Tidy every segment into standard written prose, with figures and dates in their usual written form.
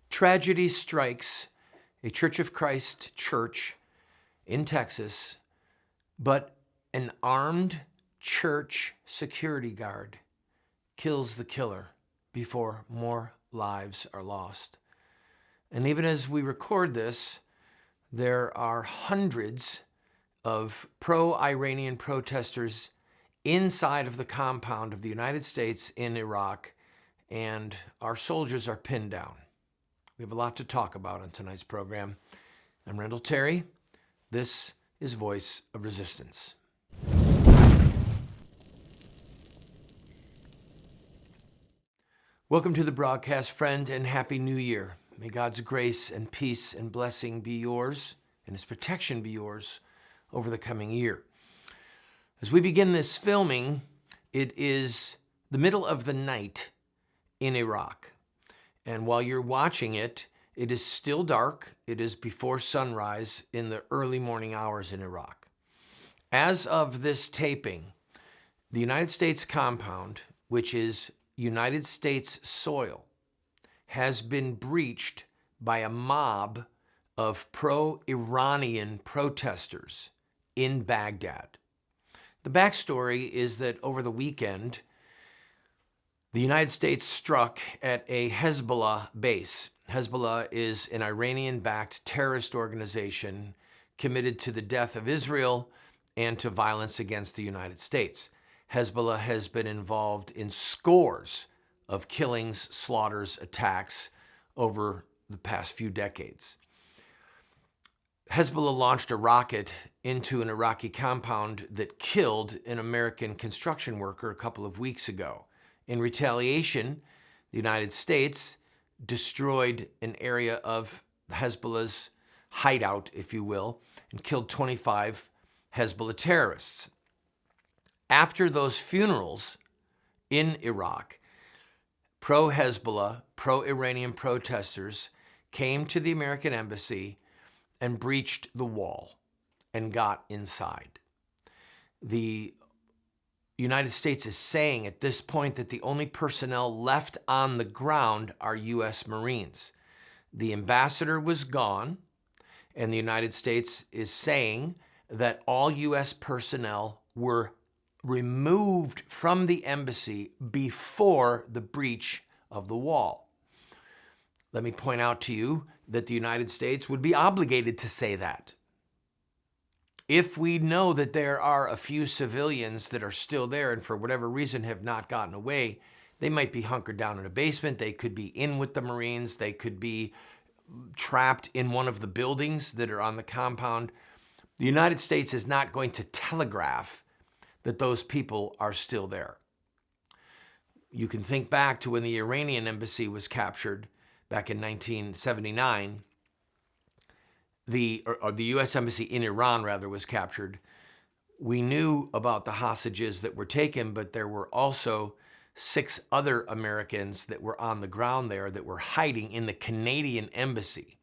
Tragedy strikes a Church of Christ church in Texas, but an armed church security guard kills the killer before more lives are lost. And even as we record this, there are hundreds of pro-Iranian protesters inside of the compound of the United States in Iraq, and our soldiers are pinned down. We have a lot to talk about on tonight's program. I'm Randall Terry. This is Voice of Resistance. Welcome to the broadcast, friend, and Happy New Year. May God's grace and peace and blessing be yours, and His protection be yours over the coming year. As we begin this filming, it is the middle of the night in Iraq. And while you're watching it, it is still dark. It is before sunrise in the early morning hours in Iraq. As of this taping, the United States compound, which is United States soil, has been breached by a mob of pro-Iranian protesters in Baghdad. The backstory is that over the weekend, the United States struck at a Hezbollah base. Hezbollah is an Iranian-backed terrorist organization committed to the death of Israel and to violence against the United States. Hezbollah has been involved in scores of killings, slaughters, attacks over the past few decades. Hezbollah launched a rocket into an Iraqi compound that killed an American construction worker a couple of weeks ago. In retaliation, the United States destroyed an area of Hezbollah's hideout, if you will, and killed 25 Hezbollah terrorists. After those funerals in Iraq, pro-Hezbollah, pro-Iranian protesters came to the American embassy and breached the wall and got inside. The United States is saying at this point that the only personnel left on the ground are U.S. Marines. The ambassador was gone, and the United States is saying that all U.S. personnel were removed from the embassy before the breach of the wall. Let me point out to you that the United States would be obligated to say that. If we know that there are a few civilians that are still there and for whatever reason have not gotten away, they might be hunkered down in a basement, they could be in with the Marines, they could be trapped in one of the buildings that are on the compound. The United States is not going to telegraph that those people are still there. You can think back to when the Iranian embassy was captured back in 1979. The U.S. embassy in Iran, rather, was captured. We knew about the hostages that were taken, but there were also 6 other Americans that were on the ground there that were hiding in the Canadian embassy.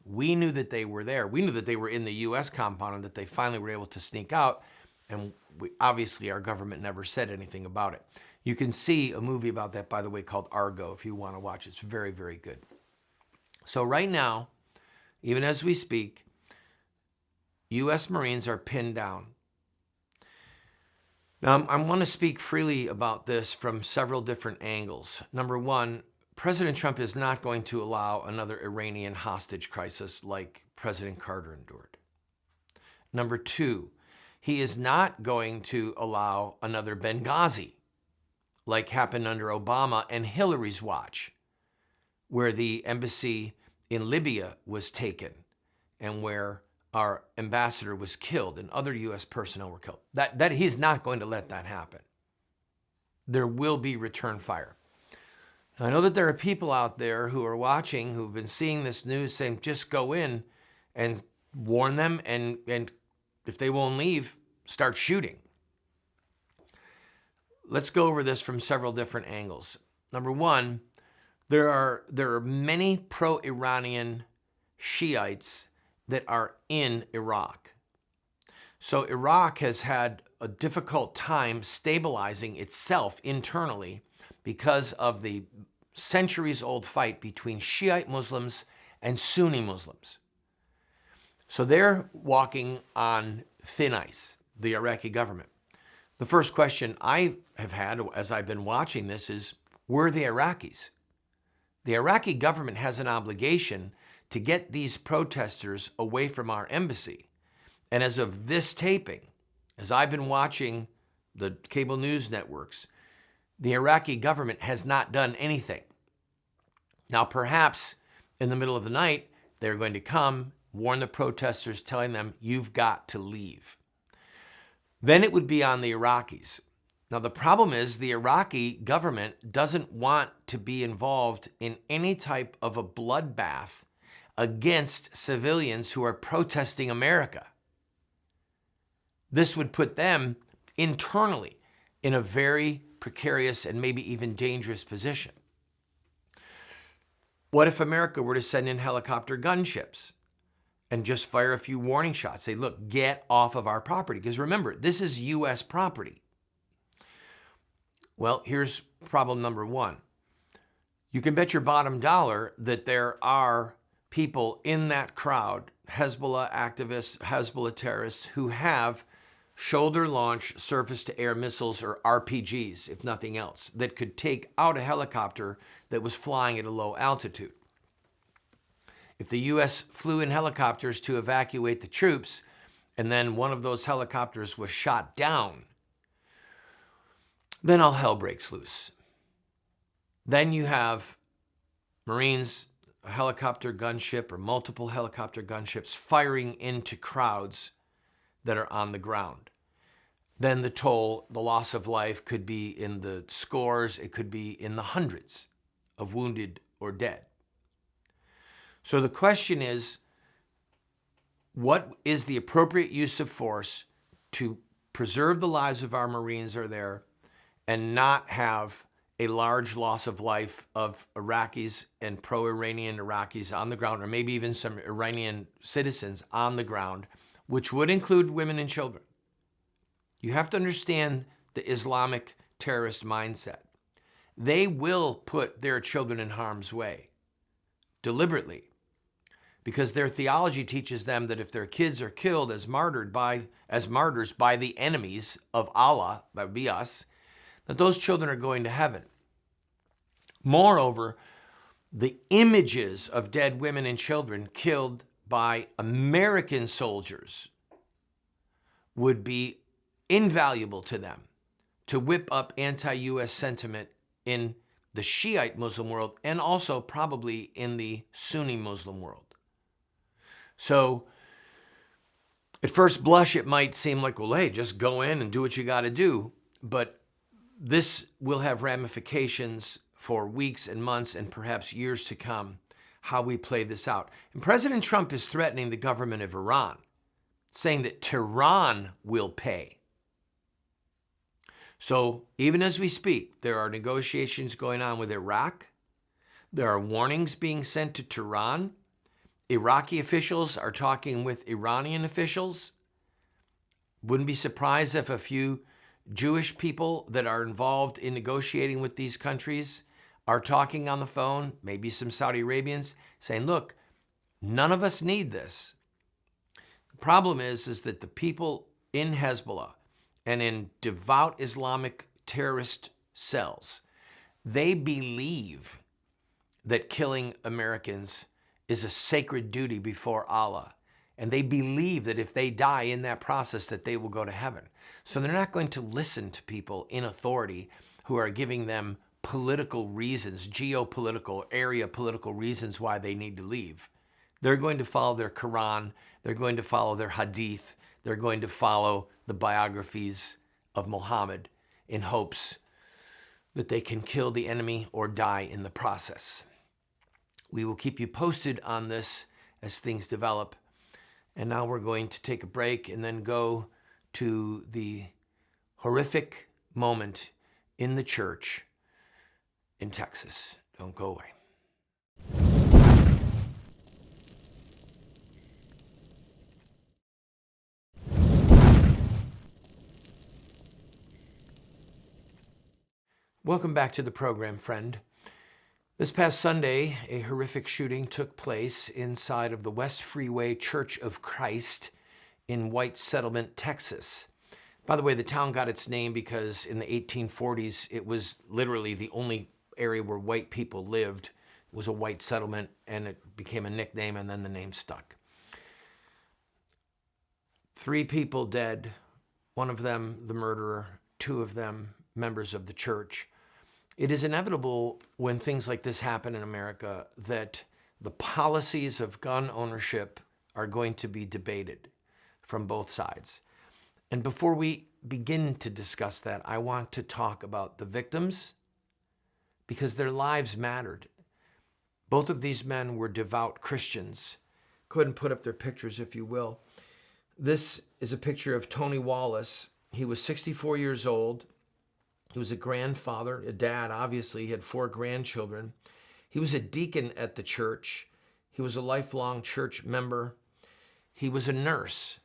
We knew that they were there. We knew that they were in the U.S. compound and that they finally were able to sneak out. And obviously, our government never said anything about it. You can see a movie about that, by the way, called Argo, if you want to watch it. It's very, very good. So right now, even as we speak, U.S. Marines are pinned down. Now, I want to speak freely about this from several different angles. Number one, President Trump is not going to allow another Iranian hostage crisis like President Carter endured. Number two, he is not going to allow another Benghazi like happened under Obama and Hillary's watch, where the embassy in Libya was taken and where our ambassador was killed and other U.S. personnel were killed. That he's not going to let that happen. There will be return fire. Now, I know that there are people out there who are watching who've been seeing this news saying, just go in and warn them, and if they won't leave, start shooting. Let's go over this from several different angles. Number one, there are many pro-Iranian Shiites that are in Iraq. So Iraq has had a difficult time stabilizing itself internally because of the centuries-old fight between Shiite Muslims and Sunni Muslims. So they're walking on thin ice, the Iraqi government. The first question I have had as I've been watching this is, were the Iraqis? The Iraqi government has an obligation to get these protesters away from our embassy. And as of this taping, as I've been watching the cable news networks, the Iraqi government has not done anything. Now, perhaps in the middle of the night, they're going to come, warn the protesters, telling them, you've got to leave. Then it would be on the Iraqis. Now, the problem is the Iraqi government doesn't want to be involved in any type of a bloodbath against civilians who are protesting America. This would put them internally in a very precarious and maybe even dangerous position. What if America were to send in helicopter gunships and just fire a few warning shots? Say, look, get off of our property. Because remember, this is U.S. property. Well, here's problem number one. You can bet your bottom dollar that there are people in that crowd, Hezbollah activists, Hezbollah terrorists, who have shoulder-launched surface-to-air missiles, or RPGs, if nothing else, that could take out a helicopter that was flying at a low altitude. If the U.S. flew in helicopters to evacuate the troops, and then one of those helicopters was shot down, then all hell breaks loose. Then you have Marines, a helicopter gunship, or multiple helicopter gunships firing into crowds that are on the ground. Then the toll, the loss of life, could be in the scores, it could be in the hundreds of wounded or dead. So the question is, what is the appropriate use of force to preserve the lives of our Marines are there and not have a large loss of life of Iraqis and pro-Iranian Iraqis on the ground, or maybe even some Iranian citizens on the ground, which would include women and children? You have to understand the Islamic terrorist mindset. They will put their children in harm's way deliberately, because their theology teaches them that if their kids are killed as martyrs by the enemies of Allah, that would be us, that those children are going to heaven. Moreover, the images of dead women and children killed by American soldiers would be invaluable to them to whip up anti-U.S. sentiment in the Shiite Muslim world and also probably in the Sunni Muslim world. So at first blush, it might seem like, well, hey, just go in and do what you got to do. But this will have ramifications for weeks and months and perhaps years to come, how we play this out. And President Trump is threatening the government of Iran, saying that Tehran will pay. So even as we speak, there are negotiations going on with Iraq. There are warnings being sent to Tehran. Iraqi officials are talking with Iranian officials. Wouldn't be surprised if a few Jewish people that are involved in negotiating with these countries are talking on the phone, maybe some Saudi Arabians, saying, look, none of us need this. The problem is that the people in Hezbollah and in devout Islamic terrorist cells, they believe that killing Americans is a sacred duty before Allah. And they believe that if they die in that process, that they will go to heaven. So they're not going to listen to people in authority who are giving them political reasons, geopolitical, area political reasons why they need to leave. They're going to follow their Quran. They're going to follow their Hadith. They're going to follow the biographies of Muhammad in hopes that they can kill the enemy or die in the process. We will keep you posted on this as things develop. And now we're going to take a break and then go to the horrific moment in the church in Texas. Don't go away. Welcome back to the program, friend. This past Sunday, a horrific shooting took place inside of the West Freeway Church of Christ in White Settlement, Texas. By the way, the town got its name because in the 1840s, it was literally the only area where white people lived. It was a white settlement, and it became a nickname, and then the name stuck. 3 people dead, one of them the murderer, 2 of them members of the church. It is inevitable when things like this happen in America that the policies of gun ownership are going to be debated from both sides. And before we begin to discuss that, I want to talk about the victims because their lives mattered. Both of these men were devout Christians. Go ahead and put up their pictures if you will. This is a picture of Tony Wallace. He was 64 years old. He was a grandfather, a dad, obviously. He had 4 grandchildren. He was a deacon at the church. He was a lifelong church member. He was a nurse.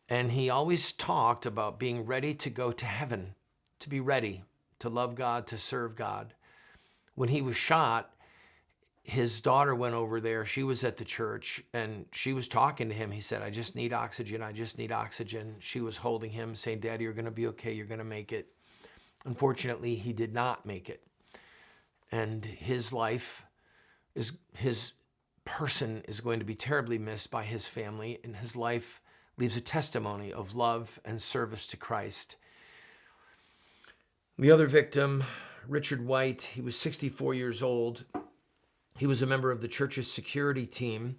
And he always talked about being ready to go to heaven, to be ready, to love God, to serve God. When he was shot, his daughter went over there. She was at the church, and she was talking to him. He said, I just need oxygen. I just need oxygen. She was holding him, saying, Daddy, you're going to be okay. You're going to make it. Unfortunately, he did not make it. And his life, his person is going to be terribly missed by his family, and his life leaves a testimony of love and service to Christ. The other victim, Richard White, he was 64 years old. He was a member of the church's security team.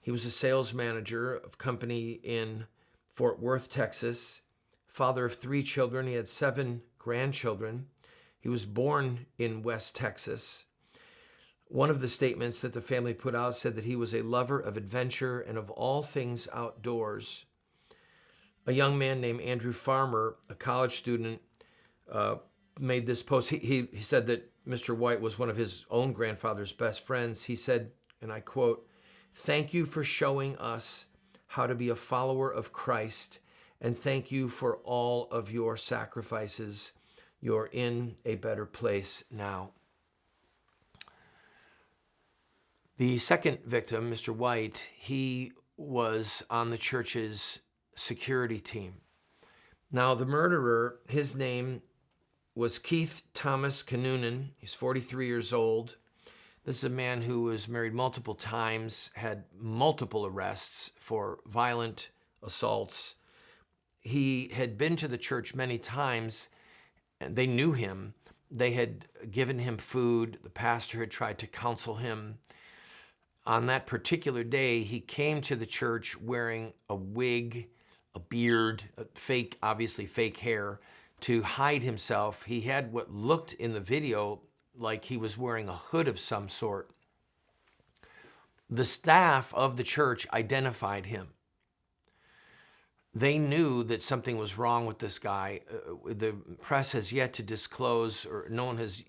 He was a sales manager of a company in Fort Worth, Texas. Father of 3 children. He had 7 grandchildren. He was born in West Texas. One of the statements that the family put out said that he was a lover of adventure and of all things outdoors. A young man named Andrew Farmer, a college student, made this post. He said that Mr. White was one of his own grandfather's best friends. He said, and I quote, "Thank you for showing us how to be a follower of Christ, and thank you for all of your sacrifices. You're in a better place now." The second victim, Mr. White, he was on the church's security team. Now, the murderer, his name was Keith Thomas Kinnunen. He's 43 years old. This is a man who was married multiple times, had multiple arrests for violent assaults. He had been to the church many times, and they knew him. They had given him food. The pastor had tried to counsel him. On that particular day, he came to the church wearing a wig, a beard, obviously fake hair, to hide himself. He had what looked in the video like he was wearing a hood of some sort. The staff of the church identified him. They knew that something was wrong with this guy. The press has yet to disclose, or no one has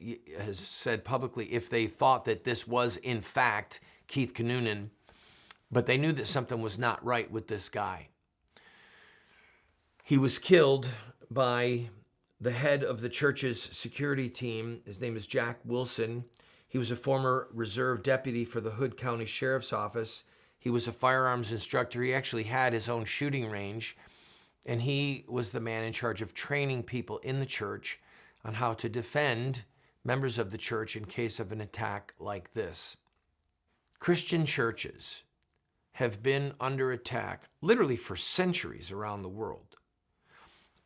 said publicly if they thought that this was in fact Keith Kinnunen, but they knew that something was not right with this guy. He was killed by the head of the church's security team. His name is Jack Wilson. He was a former reserve deputy for the Hood County Sheriff's Office. He was a firearms instructor. He actually had his own shooting range, and he was the man in charge of training people in the church on how to defend members of the church in case of an attack like this. Christian churches have been under attack literally for centuries around the world.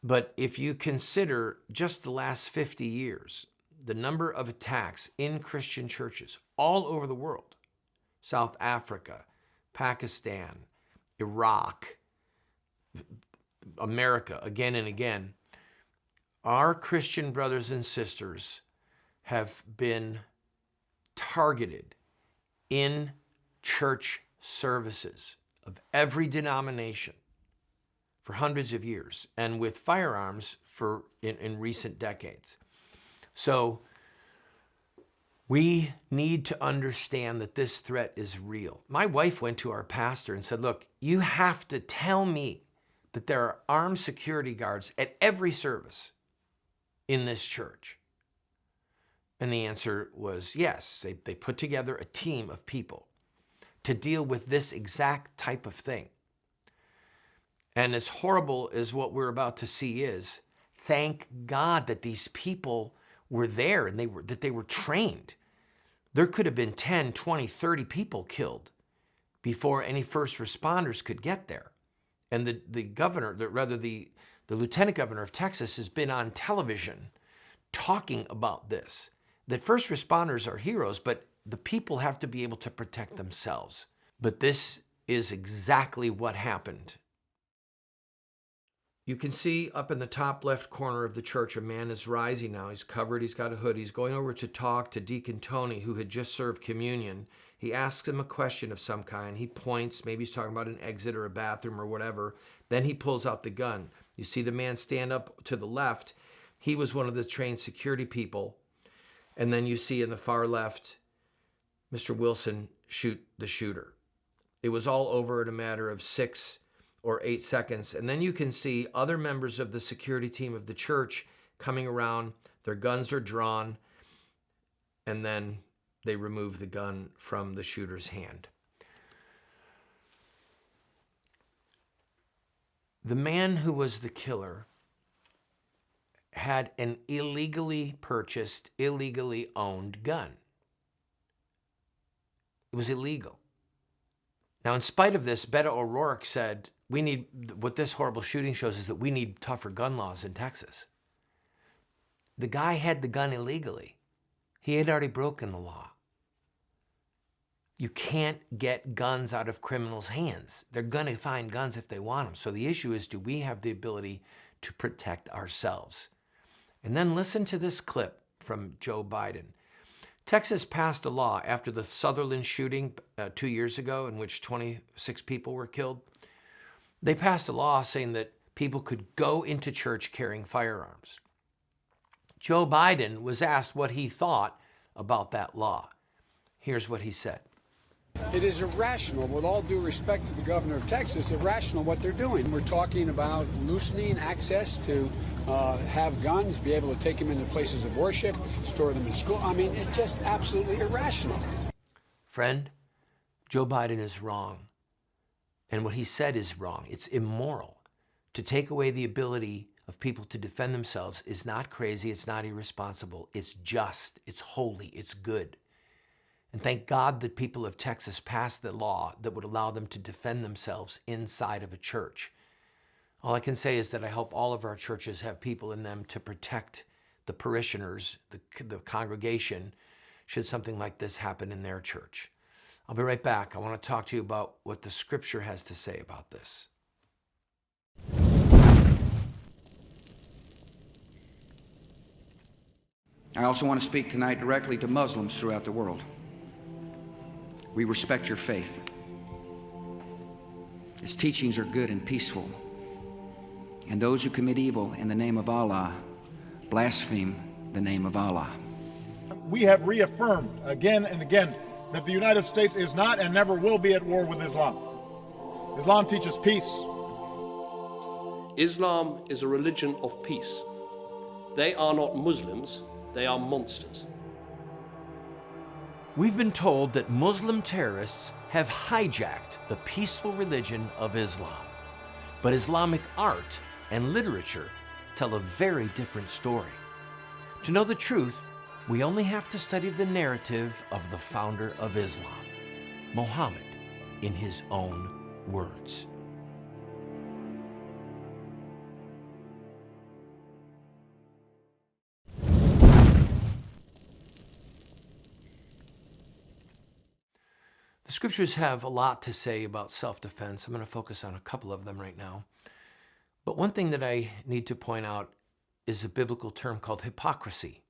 But if you consider just the last 50 years, the number of attacks in Christian churches all over the world, South Africa, Pakistan, Iraq, America, again and again, our Christian brothers and sisters have been targeted in church services of every denomination for hundreds of years, and with firearms in recent decades. So we need to understand that this threat is real. My wife went to our pastor and said, look, you have to tell me that there are armed security guards at every service in this church. And the answer was yes. They put together a team of people to deal with this exact type of thing. And as horrible as what we're about to see is, thank God that these people were there and that they were trained. There could have been 10, 20, 30 people killed before any first responders could get there. And the lieutenant governor of Texas has been on television talking about this, that first responders are heroes, but the people have to be able to protect themselves. But this is exactly what happened. You can see up in the top left corner of the church, a man is rising now. He's covered, he's got a hood. He's going over to talk to Deacon Tony, who had just served communion. He asks him a question of some kind. He points, maybe he's talking about an exit or a bathroom or whatever. Then he pulls out the gun. You see the man stand up to the left. He was one of the trained security people. And then you see in the far left, Mr. Wilson shoot the shooter. It was all over in a matter of 6 or 8 seconds. And then you can see other members of the security team of the church coming around. Their guns are drawn. And then they remove the gun from the shooter's hand. The man who was the killer had an illegally purchased, illegally owned gun. It was illegal. Now, in spite of this, Beto O'Rourke said, what this horrible shooting shows is that we need tougher gun laws in Texas. The guy had the gun illegally. He had already broken the law. You can't get guns out of criminals' hands. They're going to find guns if they want them. So the issue is, do we have the ability to protect ourselves? And then listen to this clip from Joe Biden. Texas passed a law after the Sutherland shooting 2 years ago, in which 26 people were killed. They passed a law saying that people could go into church carrying firearms. Joe Biden was asked what he thought about that law. Here's what he said. It is irrational, with all due respect to the governor of Texas, irrational what they're doing. We're talking about loosening access to have guns, be able to take them into places of worship, store them in school. I mean, it's just absolutely irrational. Friend, Joe Biden is wrong. And what he said is wrong. It's immoral. To take away the ability of people to defend themselves is not crazy, it's not irresponsible, it's just, it's holy, it's good. And thank God that people of Texas passed the law that would allow them to defend themselves inside of a church. All I can say is that I hope all of our churches have people in them to protect the parishioners, the congregation, should something like this happen in their church. I'll be right back. I want to talk to you about what the scripture has to say about this. I also want to speak tonight directly to Muslims throughout the world. We respect your faith. Its teachings are good and peaceful. And those who commit evil in the name of Allah blaspheme the name of Allah. We have reaffirmed again and again that the United States is not and never will be at war with Islam. Islam teaches peace. Islam is a religion of peace. They are not Muslims, they are monsters. We've been told that Muslim terrorists have hijacked the peaceful religion of Islam. But Islamic art and literature tell a very different story. To know the truth, we only have to study the narrative of the founder of Islam, Muhammad, in his own words. The scriptures have a lot to say about self-defense. I'm going to focus on a couple of them right now. But one thing that I need to point out is a biblical term called hypocrisy.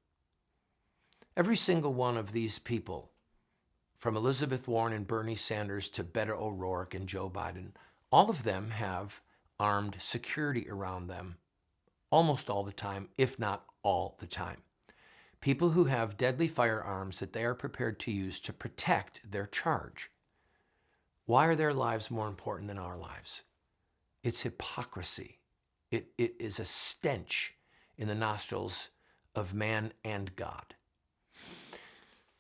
Every single one of these people, from Elizabeth Warren and Bernie Sanders to Beto O'Rourke and Joe Biden, all of them have armed security around them almost all the time, if not all the time. People who have deadly firearms that they are prepared to use to protect their charge. Why are their lives more important than our lives? It's hypocrisy. It is a stench in the nostrils of man and God.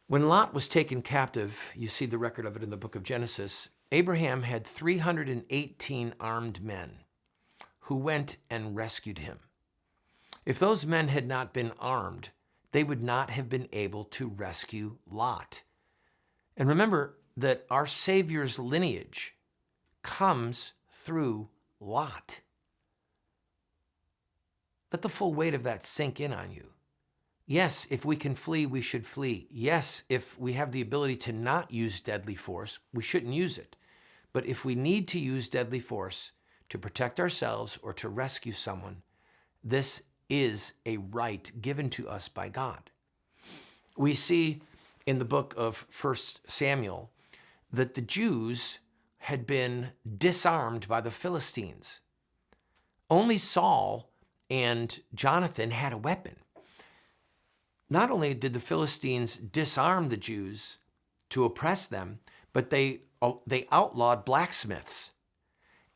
When Lot was taken captive, you see the record of it in the book of Genesis, Abraham had 318 armed men who went and rescued him. If those men had not been armed, they would not have been able to rescue Lot. And remember that our Savior's lineage comes through Lot. Let the full weight of that sink in on you. Yes, if we can flee, we should flee. Yes, if we have the ability to not use deadly force, we shouldn't use it. But if we need to use deadly force to protect ourselves or to rescue someone, this is a right given to us by God. We see in the book of 1 Samuel that the Jews had been disarmed by the Philistines. Only Saul and Jonathan had a weapon. Not only did the Philistines disarm the Jews to oppress them, but they outlawed blacksmiths.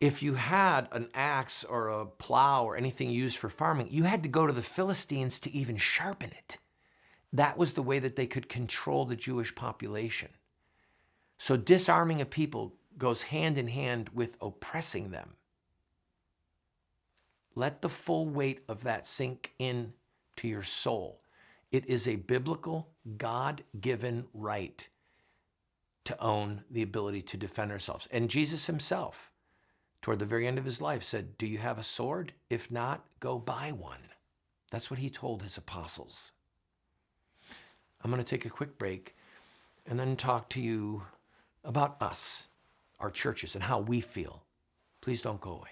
If you had an axe or a plow or anything used for farming, you had to go to the Philistines to even sharpen it. That was the way that they could control the Jewish population. So disarming a people goes hand in hand with oppressing them. Let the full weight of that sink in to your soul. It is a biblical, God-given right to own the ability to defend ourselves. And Jesus himself, toward the very end of his life, said, "Do you have a sword? If not, go buy one." That's what he told his apostles. I'm going to take a quick break and then talk to you about us, our churches, and how we feel. Please don't go away.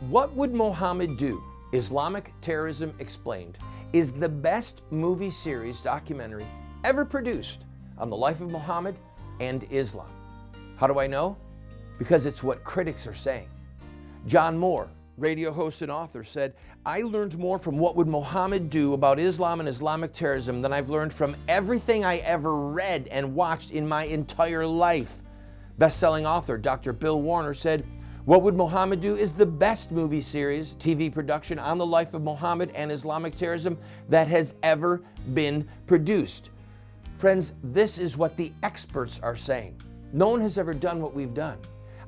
What Would Mohammed Do? Islamic Terrorism Explained is the best movie series documentary ever produced on the life of Muhammad and Islam. How do I know? Because it's what critics are saying. John Moore, radio host and author, said, "I learned more from What Would Mohammed Do about Islam and Islamic terrorism than I've learned from everything I ever read and watched in my entire life." Best-selling author Dr. Bill Warner said, "What Would Mohammed Do is the best movie series, TV production on the life of Muhammad and Islamic terrorism that has ever been produced." Friends, this is what the experts are saying. No one has ever done what we've done.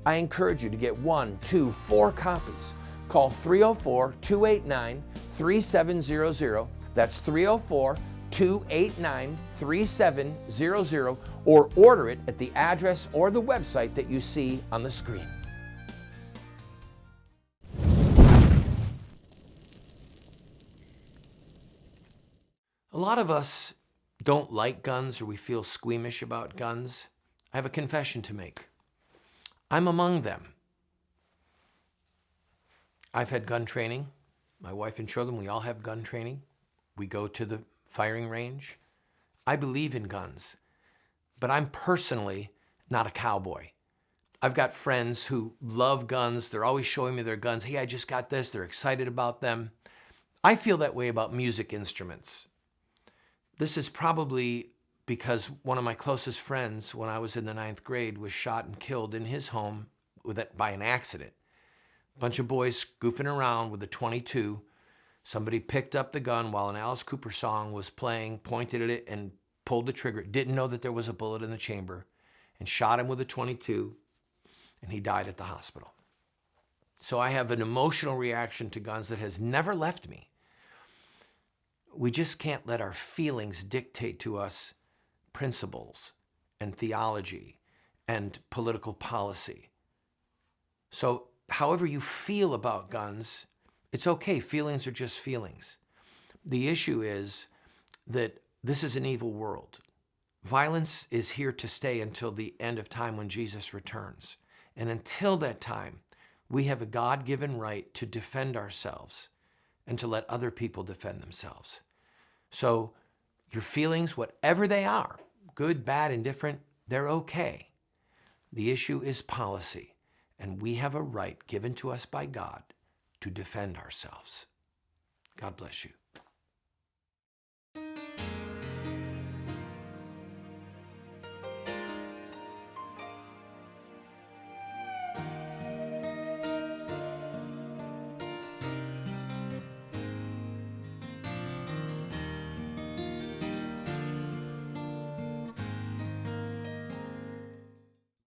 I encourage you to get 1, 2, 4 copies. Call 304-289-3700. That's 304-289-3700, or order it at the address or the website that you see on the screen. A lot of us don't like guns, or we feel squeamish about guns. I have a confession to make. I'm among them. I've had gun training. My wife and children, we all have gun training. We go to the firing range. I believe in guns, but I'm personally not a cowboy. I've got friends who love guns. They're always showing me their guns. "Hey, I just got this." They're excited about them. I feel that way about music instruments. This is probably because one of my closest friends, when I was in the 9th grade, was shot and killed in his home by an accident. A bunch of boys goofing around with a .22. Somebody picked up the gun while an Alice Cooper song was playing, pointed at it, and pulled the trigger. Didn't know that there was a bullet in the chamber, and shot him with a .22, and he died at the hospital. So I have an emotional reaction to guns that has never left me. We just can't let our feelings dictate to us principles and theology and political policy. So however you feel about guns, it's okay. Feelings are just feelings. The issue is that this is an evil world. Violence is here to stay until the end of time when Jesus returns. And until that time, we have a God-given right to defend ourselves and to let other people defend themselves. So your feelings, whatever they are, good, bad, indifferent, they're okay. The issue is policy, and we have a right given to us by God to defend ourselves. God bless you.